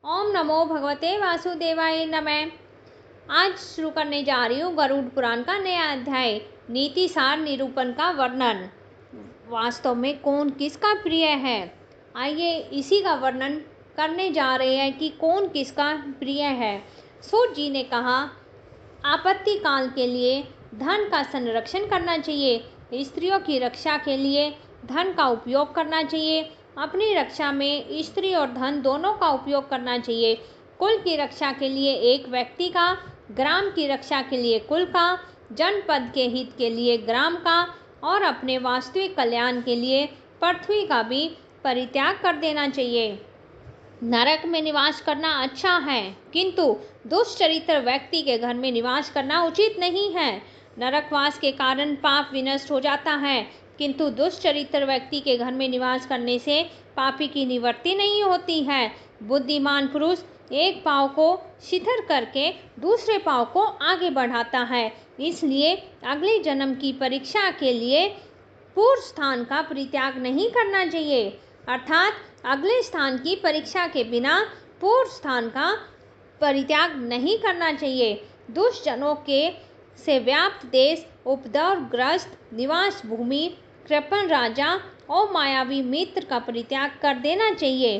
ओम नमो भगवते वासुदेवाय नमः। आज शुरू करने जा रही हूँ गरुड़ पुराण का नया अध्याय, नीति सार निरूपण का वर्णन। वास्तव में कौन किसका प्रिय है, आइए इसी का वर्णन करने जा रहे हैं कि कौन किसका प्रिय है। सूत जी ने कहा, आपत्ति काल के लिए धन का संरक्षण करना चाहिए। स्त्रियों की रक्षा के लिए धन का उपयोग करना चाहिए। अपनी रक्षा में स्त्री और धन दोनों का उपयोग करना चाहिए। कुल की रक्षा के लिए एक व्यक्ति का, ग्राम की रक्षा के लिए कुल का, जनपद के हित के लिए ग्राम का और अपने वास्तविक कल्याण के लिए पृथ्वी का भी परित्याग कर देना चाहिए। नरक में निवास करना अच्छा है, किंतु दुष्चरित्र व्यक्ति के घर में निवास करना उचित नहीं है। नरकवास के कारण पाप विनष्ट हो जाता है, किंतु दुष्चरित्र व्यक्ति के घर में निवास करने से पापी की निवृत्ति नहीं होती है। बुद्धिमान पुरुष एक पाँव को शिथिल करके दूसरे पाँव को आगे बढ़ाता है। इसलिए अगले जन्म की परीक्षा के लिए पूर्व स्थान का परित्याग नहीं करना चाहिए, अर्थात अगले स्थान की परीक्षा के बिना पूर्व स्थान का परित्याग नहीं करना चाहिए। दुष्टजनों के से व्याप्त देश, उपद्रवग्रस्त निवास भूमि, कृपण राजा और मायावी मित्र का परित्याग कर देना चाहिए।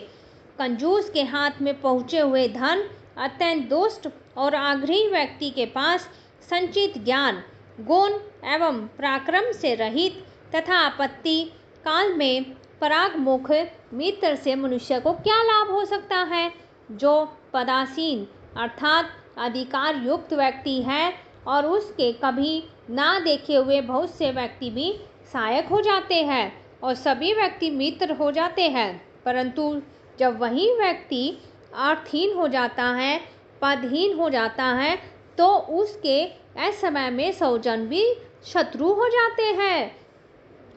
कंजूस के हाथ में पहुँचे हुए धन, अत्यंत दुष्ट और आग्रही व्यक्ति के पास संचित ज्ञान, गुण एवं पराक्रम से रहित तथा आपत्ति काल में परागमुख मित्र से मनुष्य को क्या लाभ हो सकता है। जो पदासीन अर्थात अधिकार युक्त व्यक्ति है और उसके कभी ना देखे हुए बहुत से व्यक्ति भी सहायक हो जाते हैं और सभी व्यक्ति मित्र हो जाते हैं, परंतु जब वही व्यक्ति अर्थहीन हो जाता है, पदहीन हो जाता है, तो उसके असमय में सौजन भी शत्रु हो जाते हैं।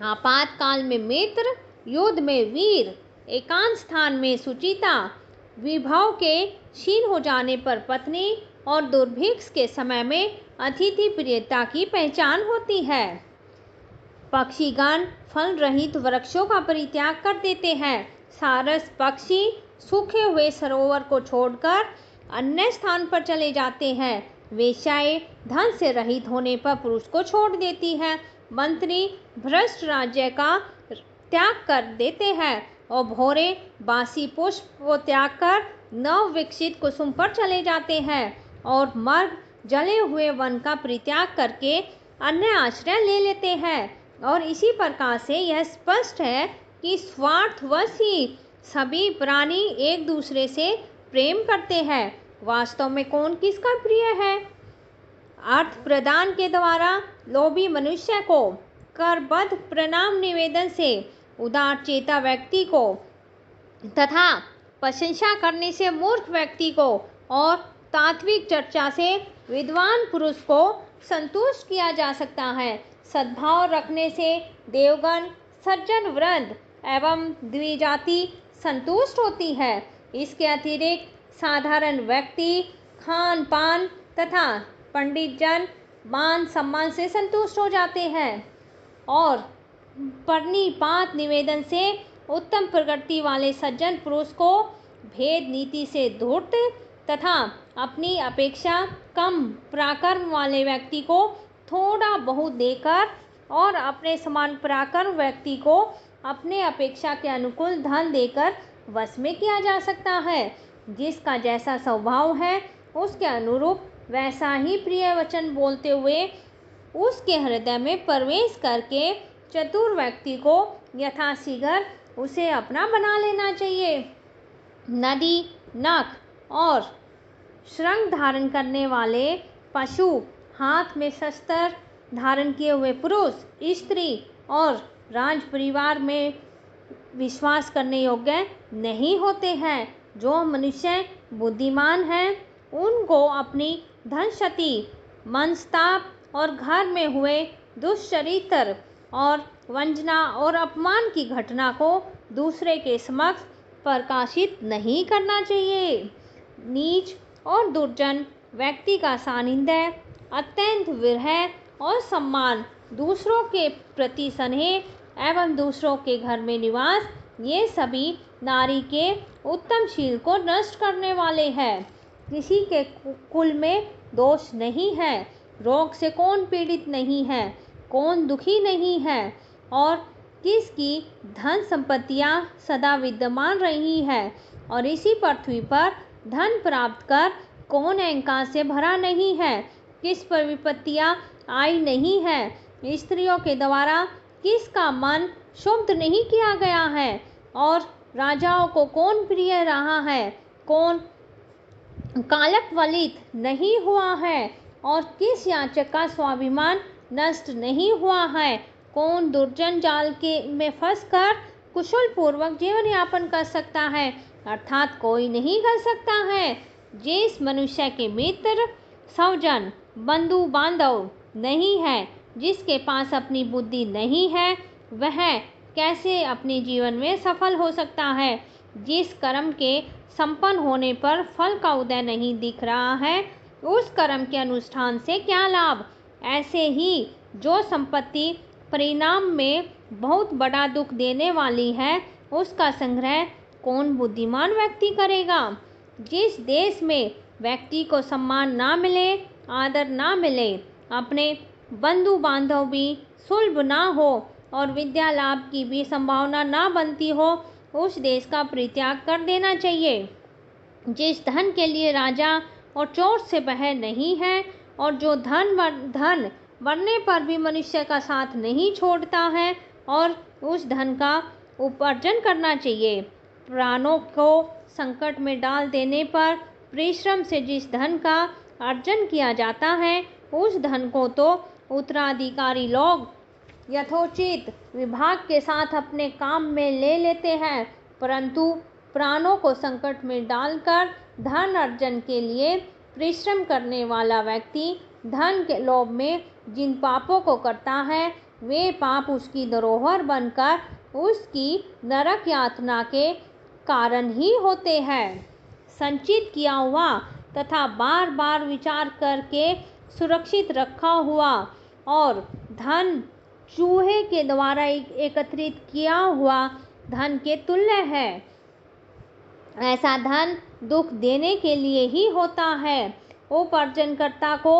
आपातकाल में मित्र, युद्ध में वीर, एकांत स्थान में सुचिता, विभव के क्षीण हो जाने पर पत्नी और दुर्भिक्ष के समय में अतिथि प्रियता की पहचान होती है। पक्षीगण फल रहित वृक्षों का परित्याग कर देते हैं। सारस पक्षी सूखे हुए सरोवर को छोड़कर अन्य स्थान पर चले जाते हैं। वेश्याएं धन से रहित होने पर पुरुष को छोड़ देती है। मंत्री भ्रष्ट राज्य का त्याग कर देते हैं और भौरे बासी पुष्प को त्याग कर नव विकसित कुसुम पर चले जाते हैं और मर्ग जले हुए वन का परित्याग करके अन्य आश्रय ले लेते हैं। और इसी प्रकार से यह स्पष्ट है कि स्वार्थवश ही सभी प्राणी एक दूसरे से प्रेम करते हैं। वास्तव में कौन किसका प्रिय है। अर्थ प्रदान के द्वारा लोभी मनुष्य को, करबद्ध प्रणाम निवेदन से उदार चेता व्यक्ति को तथा प्रशंसा करने से मूर्ख व्यक्ति को और तात्विक चर्चा से विद्वान पुरुष को संतुष्ट किया जा सकता है। सद्भाव रखने से देवगण, सज्जन वृंद एवं द्विजाति संतुष्ट होती है। इसके अतिरिक्त साधारण व्यक्ति खान पान तथा पंडित जन मान सम्मान से संतुष्ट हो जाते हैं और प्रणिपात निवेदन से उत्तम प्रकृति वाले सज्जन पुरुष को भेद नीति से धूर्त तथा अपनी अपेक्षा कम पराक्रम वाले व्यक्ति को थोड़ा बहुत देकर और अपने समान पराक्रम व्यक्ति को अपने अपेक्षा के अनुकूल धन देकर वश में किया जा सकता है। जिसका जैसा स्वभाव है उसके अनुरूप वैसा ही प्रिय वचन बोलते हुए उसके हृदय में प्रवेश करके चतुर व्यक्ति को यथाशीघ्र उसे अपना बना लेना चाहिए। नदी, नख और श्रृंग धारण करने वाले पशु, हाथ में शस्त्र धारण किए हुए पुरुष, स्त्री और राज परिवार में विश्वास करने योग्य नहीं होते हैं। जो मनुष्य बुद्धिमान हैं उनको अपनी धन क्षति, मनस्ताप और घर में हुए दुष्चरित्र और वंचना और अपमान की घटना को दूसरे के समक्ष प्रकाशित नहीं करना चाहिए। नीच और दुर्जन व्यक्ति का सानिध्य, अत्यंत विरह और सम्मान, दूसरों के प्रति स्नेह एवं दूसरों के घर में निवास, ये सभी नारी के उत्तमशील को नष्ट करने वाले हैं। किसी के कुल में दोष नहीं है। रोग से कौन पीड़ित नहीं है, कौन दुखी नहीं है, और किसकी धन संपत्तियां सदा विद्यमान रही है, और इसी पृथ्वी पर धन प्राप्त कर कौन अहंकार से भरा नहीं है, किस पर विपत्तियां आई नहीं है, स्त्रियों के द्वारा किसका मन शुद्ध नहीं किया गया है, और राजाओं को कौन प्रिय रहा है, कौन कालक वलित नहीं हुआ है, और किस याचक का स्वाभिमान नष्ट नहीं हुआ है, कौन दुर्जन जाल के में फंसकर कुशल पूर्वक जीवन यापन कर सकता है, अर्थात कोई नहीं कर सकता है। जिस मनुष्य के मित्र स्वजन बंधु बांधव नहीं है, जिसके पास अपनी बुद्धि नहीं है, वह कैसे अपने जीवन में सफल हो सकता है। जिस कर्म के संपन्न होने पर फल का उदय नहीं दिख रहा है, उस कर्म के अनुष्ठान से क्या लाभ। ऐसे ही जो संपत्ति परिणाम में बहुत बड़ा दुख देने वाली है, उसका संग्रह कौन बुद्धिमान व्यक्ति करेगा। जिस देश में व्यक्ति को सम्मान ना मिले, आदर ना मिले, अपने बंधु बांधव भी सुलभ ना हो, और विद्या लाभ की भी संभावना ना बनती हो, उस देश का परित्याग कर देना चाहिए। जिस धन के लिए राजा और चोर से भय नहीं है, और जो धन बनने पर भी मनुष्य का साथ नहीं छोड़ता है, और उस धन का उपार्जन करना चाहिए। प्राणों को संकट में डाल देने पर परिश्रम से जिस धन का अर्जन किया जाता है, उस धन को तो उत्तराधिकारी लोग यथोचित विभाग के साथ अपने काम में ले लेते हैं, परंतु प्राणों को संकट में डालकर धन अर्जन के लिए परिश्रम करने वाला व्यक्ति धन के लोभ में जिन पापों को करता है, वे पाप उसकी धरोहर बनकर उसकी नरक यातना के कारण ही होते हैं। संचित किया हुआ तथा बार बार विचार करके सुरक्षित रखा हुआ और धन चूहे के द्वारा एकत्रित किया हुआ धन के तुल्य है। ऐसा धन दुख देने के लिए ही होता है। उपार्जनकर्ता को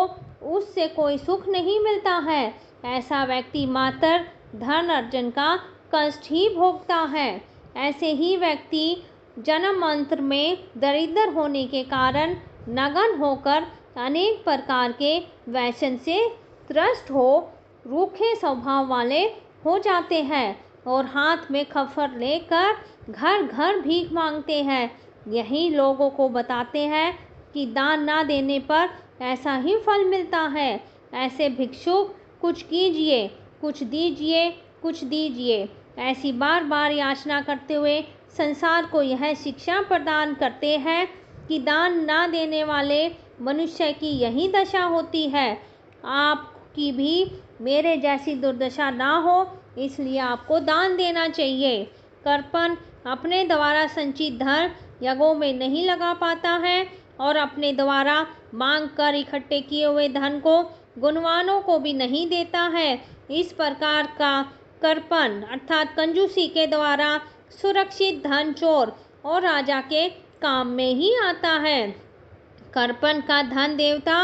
उससे कोई सुख नहीं मिलता है। ऐसा व्यक्ति मात्र धन अर्जन का कष्ट ही भोगता है। ऐसे ही व्यक्ति जन्मांतर में दरिद्र होने के कारण नगन होकर अनेक प्रकार के व्यसन से त्रस्त हो रूखे स्वभाव वाले हो जाते हैं और हाथ में खफर लेकर घर घर भीख मांगते हैं। यही लोगों को बताते हैं कि दान ना देने पर ऐसा ही फल मिलता है। ऐसे भिक्षुक कुछ कीजिए, कुछ दीजिए, कुछ दीजिए, ऐसी बार बार याचना करते हुए संसार को यह शिक्षा प्रदान करते हैं कि दान ना देने वाले मनुष्य की यही दशा होती है। आपकी भी मेरे जैसी दुर्दशा ना हो, इसलिए आपको दान देना चाहिए। कर्पण अपने द्वारा संचित धन यज्ञों में नहीं लगा पाता है और अपने द्वारा मांग कर इकट्ठे किए हुए धन को गुणवानों को भी नहीं देता है। इस प्रकार का कर्पण अर्थात कंजूसी के द्वारा सुरक्षित धन चोर और राजा के काम में ही आता है। कर्पण का धन देवता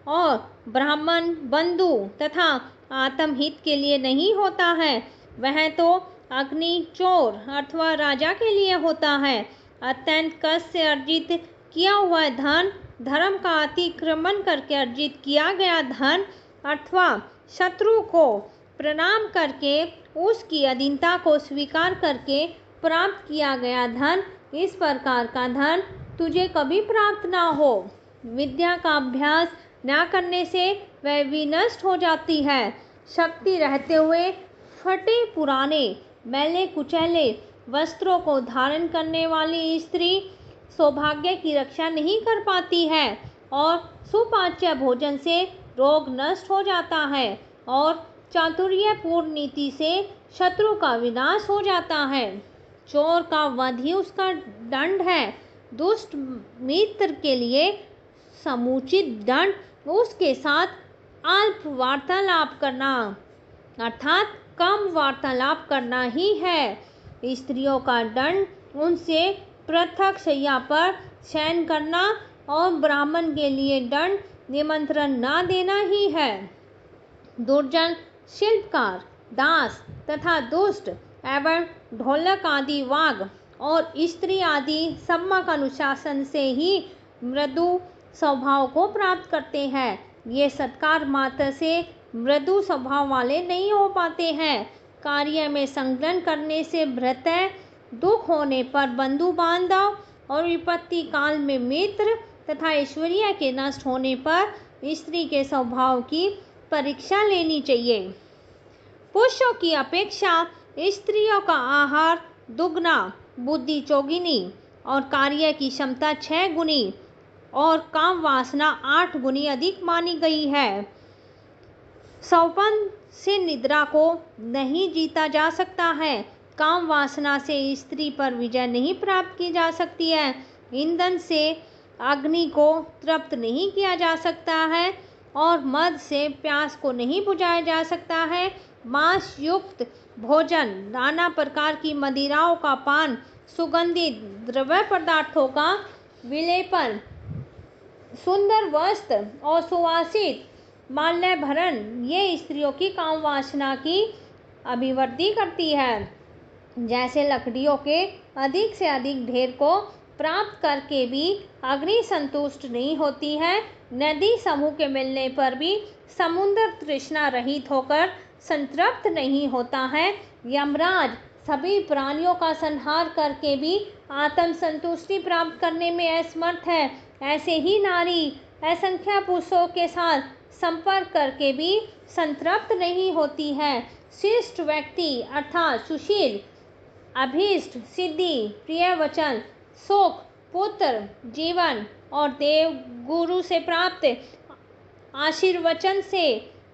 और ब्राह्मण बंधु तथा आत्महित के लिए नहीं होता है, वह तो अग्नि चोर अथवा राजा के लिए होता है। अत्यंत कष्ट से अर्जित किया हुआ धन, धर्म का अतिक्रमण करके अर्जित किया गया धन अथवा शत्रु को प्रणाम करके उसकी अधीनता को स्वीकार करके प्राप्त किया गया धन, इस प्रकार का धन तुझे कभी प्राप्त ना हो। विद्या का अभ्यास न करने से वह विनष्ट हो जाती है। शक्ति रहते हुए फटे पुराने मैले कुचैले वस्त्रों को धारण करने वाली स्त्री सौभाग्य की रक्षा नहीं कर पाती है और सुपाच्य भोजन से रोग नष्ट हो जाता है और चातुर्यपूर्ण नीति से शत्रु का विनाश हो जाता है। चोर का वध ही उसका दंड है। दुष्ट मित्र के लिए समुचित दंड उसके साथ अल्प वार्तालाप करना अर्थात कम वार्तालाप करना ही है। स्त्रियों का दंड उनसे पृथक शैया पर शयन करना और ब्राह्मण के लिए दंड निमंत्रण न देना ही है। दुर्जन शिल्पकार, दास तथा दुष्ट एवं ढोलक आदि वाग और स्त्री आदि सम्यक अनुशासन से ही मृदु स्वभाव को प्राप्त करते हैं। ये सत्कार मात्र से मृदु स्वभाव वाले नहीं हो पाते हैं। कार्य में संलग्न करने से भृत्य, दुख होने पर बंधु बांधव और विपत्ति काल में मित्र तथा ऐश्वर्य के नष्ट होने पर स्त्री के स्वभाव की परीक्षा लेनी चाहिए। पुरुषों की अपेक्षा स्त्रियों का आहार दुगना, बुद्धि चौगुनी और कार्य की क्षमता 6 गुनी और काम वासना 8 गुनी अधिक मानी गई है। स्वपन से निद्रा को नहीं जीता जा सकता है। काम वासना से स्त्री पर विजय नहीं प्राप्त की जा सकती है। ईंधन से अग्नि को तृप्त नहीं किया जा सकता है और मद से प्यास को नहीं बुझाया जा सकता है। मांस युक्त भोजन, नाना प्रकार की मदिराओं का पान, सुगंधित द्रव्य पदार्थों का विलेपन, सुंदर वस्त्र और सुवासित माल्याभरण ये स्त्रियों की काम वासना की अभिवृद्धि करती है। जैसे लकड़ियों के अधिक से अधिक ढेर को प्राप्त करके भी अग्नि संतुष्ट नहीं होती है, नदी समूह के मिलने पर भी समुद्र तृष्णा रहित होकर संतृप्त नहीं होता है। यमराज सभी प्राणियों का संहार करके भी आत्म संतुष्टि प्राप्त करने में असमर्थ है। ऐसे ही नारी असंख्य पुरुषों के साथ संपर्क करके भी संतृप्त नहीं होती है। शिष्ट व्यक्ति अर्थात सुशील, अभीष्ट सिद्धि, प्रिय वचन, सुख, पुत्र, जीवन और देव गुरु से प्राप्त आशीर्वचन से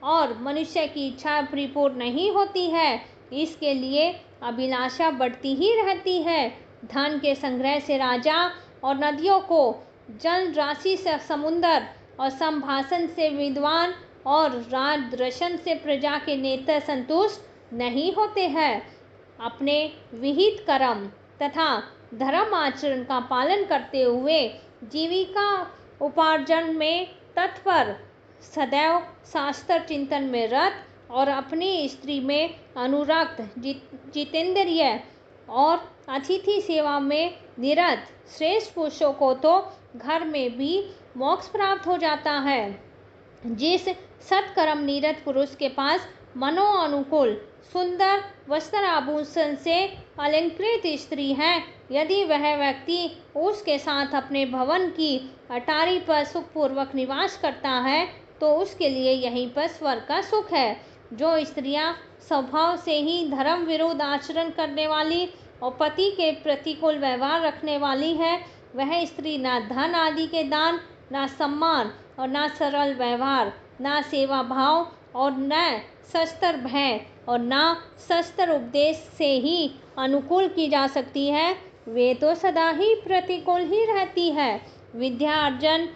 और मनुष्य की इच्छा परिपूर्ण नहीं होती है। इसके लिए अभिलाषा बढ़ती ही रहती है। धन के संग्रह से राजा और नदियों को, जल राशि से समुद्र और संभाषण से विद्वान और राज दर्शन से प्रजा के नेता संतुष्ट नहीं होते हैं। अपने विहित कर्म तथा धर्म आचरण का पालन करते हुए जीविका उपार्जन में तत्पर, सदैव शास्त्र चिंतन में रत और अपनी स्त्री में अनुरक्त, जितेंद्रिय और अतिथि सेवा में निरत श्रेष्ठ पुरुषों को तो घर में भी मोक्ष प्राप्त हो जाता है। जिस सत्कर्म निरत पुरुष के पास मनो अनुकूल सुंदर वस्त्र आभूषण से अलंकृत स्त्री है, यदि वह व्यक्ति उसके साथ अपने भवन की अटारी पर सुखपूर्वक निवास करता है तो उसके लिए यहीं पर स्वर्ग का सुख है। जो स्त्रियां स्वभाव से ही धर्म विरुद्ध आचरण करने वाली और पति के प्रतिकूल व्यवहार रखने वाली है, वह स्त्री ना धन आदि के दान, ना सम्मान और ना सरल व्यवहार, ना सेवा भाव और न शस्त्र भय और ना शस्त्र उपदेश से ही अनुकूल की जा सकती है। वे तो सदा ही प्रतिकूल ही रहती है। विद्या अर्जन,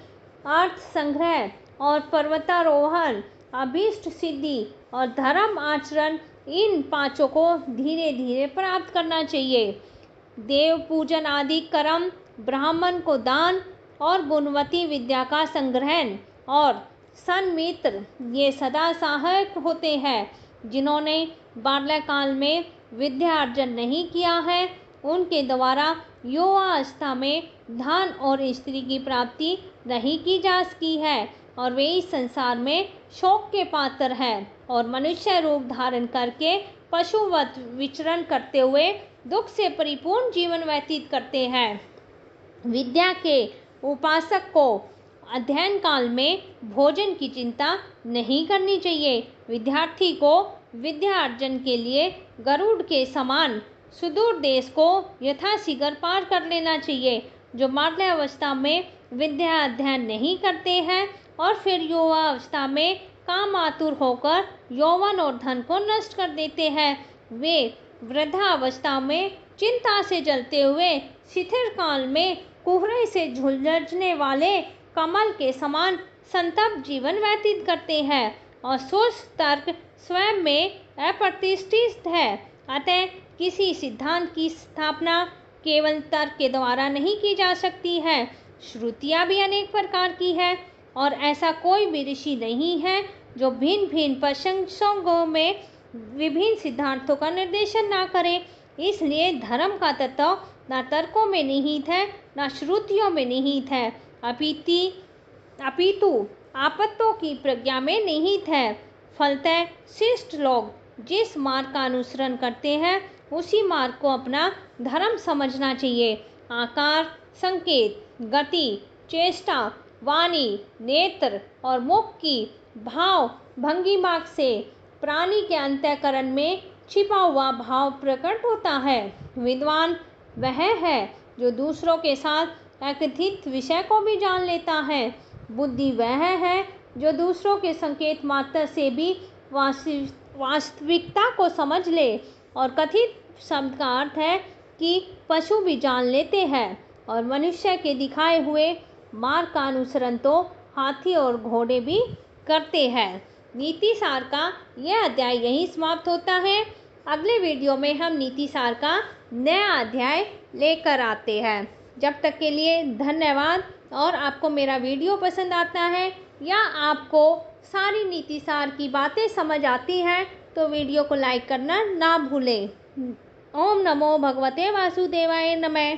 अर्थ संग्रह और पर्वतारोहण, अभीष्ट सिद्धि और धर्म आचरण, इन पांचों को धीरे धीरे प्राप्त करना चाहिए। देव पूजन आदि कर्म, ब्राह्मण को दान और गुणवती विद्या का संग्रहण और सन्मित्र ये सदा सहायक होते हैं। जिन्होंने बाल्यकाल में विद्या अर्जन नहीं किया है, उनके द्वारा युवावस्था में धन और स्त्री की प्राप्ति नहीं की जा सकी है और वे इस संसार में शोक के पात्र हैं और मनुष्य रूप धारण करके पशुवत विचरण करते हुए दुख से परिपूर्ण जीवन व्यतीत करते हैं। विद्या के उपासक को अध्ययन काल में भोजन की चिंता नहीं करनी चाहिए। विद्यार्थी को विद्या अर्जन के लिए गरुड़ के समान सुदूर देश को यथाशीघ्र पार कर लेना चाहिए। जो बाल्यावस्था में विद्या अध्ययन नहीं करते हैं और फिर युवावस्था में काम आतुर होकर यौवन और धन को नष्ट कर देते हैं, वे वृद्धावस्था में चिंता से जलते हुए शिथिल काल में कुहरे से झुलझने वाले कमल के समान संतप्त जीवन व्यतीत करते हैं और सुस्त तर्क स्वयं में अप्रतिष्ठित है। अतः किसी सिद्धांत की स्थापना केवल तर्क के द्वारा नहीं की जा सकती है। श्रुतियाँ भी अनेक प्रकार की है और ऐसा कोई भी ऋषि नहीं है जो भिन्न भिन्न प्रसंगों में विभिन्न सिद्धांतों का निर्देशन ना करे। इसलिए धर्म का तत्व न तर्कों में निहित है, न श्रुतियों में निहित है, अपितु आपत्तों की प्रज्ञा में निहित है। फलतः शिष्ट लोग जिस मार्ग का अनुसरण करते हैं उसी मार्ग को अपना धर्म समझना चाहिए। आकार, संकेत, गति, चेष्टा, वाणी, नेत्र और मुख की भाव भंगिमा से प्राणी के अंतःकरण में छिपा हुआ भाव प्रकट होता है। विद्वान वह है जो दूसरों के साथ एकत्रित विषय को भी जान लेता है। बुद्धि वह है जो दूसरों के संकेत मात्र से भी वास्तविकता को समझ ले। और कथित शब्द का अर्थ है कि पशु भी जान लेते हैं और मनुष्य के दिखाए हुए मार्ग का अनुसरण तो हाथी और घोड़े भी करते हैं। नीति सार का यह अध्याय यहीं समाप्त होता है। अगले वीडियो में हम नीति सार का नया अध्याय लेकर आते हैं। जब तक के लिए धन्यवाद। और आपको मेरा वीडियो पसंद आता है या आपको सारी नीति सार की बातें समझ आती हैं तो वीडियो को लाइक करना ना भूलें। ओम नमो भगवते वासुदेवाय नमः।